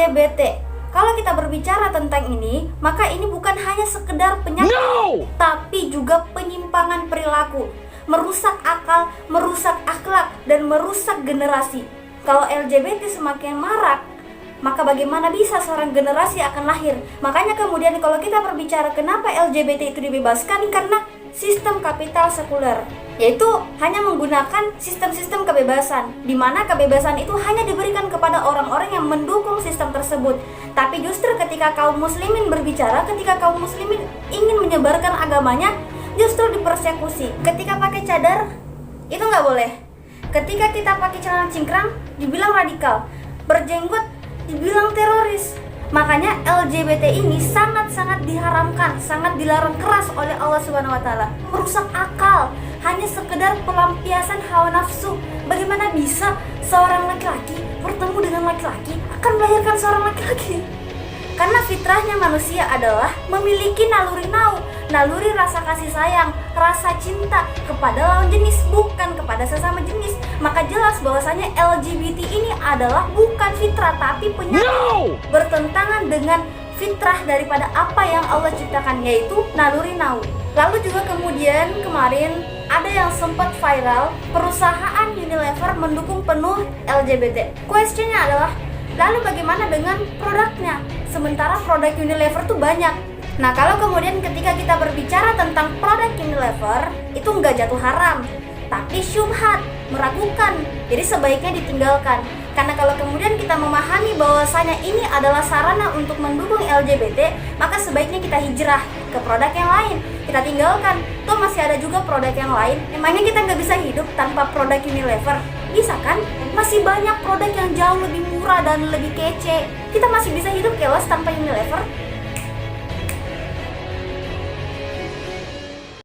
LGBT. Kalau kita berbicara tentang ini, maka ini bukan hanya sekedar penyakit, tapi juga penyimpangan perilaku, merusak akal, merusak akhlak, dan merusak generasi. Kalau LGBT semakin marak, maka bagaimana bisa seorang generasi akan lahir? Makanya kemudian kalau kita berbicara kenapa LGBT itu dibebaskan, karena sistem kapital sekuler, yaitu hanya menggunakan sistem-sistem kebebasan, di mana kebebasan itu hanya diberikan kepada orang-orang yang mendukung sistem tersebut. Tapi justru ketika kaum muslimin berbicara, ketika kaum muslimin ingin menyebarkan agamanya, justru dipersekusi. Ketika pakai cadar, itu nggak boleh. Ketika kita pakai celana cingkrang, dibilang radikal. Berjenggot, dibilang teroris. Makanya LGBT ini sangat-sangat diharamkan, sangat dilarang keras oleh Allah Subhanahu wa taala. Merusak akal, hanya sekedar pelampiasan hawa nafsu. Bagaimana bisa seorang laki-laki bertemu dengan laki-laki akan melahirkan seorang laki-laki? Karena fitrahnya manusia adalah memiliki naluri rasa kasih sayang, rasa cinta kepada lawan jenis, bukan kepada sesama jenis. Maka jelas bahwasanya LGBT ini adalah bukan fitrah tapi penyakit, bertentangan dengan fitrah daripada apa yang Allah ciptakan, yaitu naluri nau. Lalu juga kemudian kemarin ada yang sempat viral, perusahaan Unilever mendukung penuh LGBT. Questionnya adalah, lalu bagaimana dengan produknya? Sementara produk Unilever tuh banyak. Nah, kalau kemudian ketika kita berbicara tentang produk Unilever, itu nggak jatuh haram, tapi syubhat, meragukan. Jadi sebaiknya ditinggalkan. Karena kalau kemudian kita memahami bahwasanya ini adalah sarana untuk mendukung LGBT, maka sebaiknya kita hijrah ke produk yang lain. Kita tinggalkan. Tuh masih ada juga produk yang lain. Emangnya kita nggak bisa hidup tanpa produk Unilever? Bisa kan? Masih banyak produk yang jauh lebih murah dan lebih kece. Kita masih bisa hidup kelas tanpa Unilever.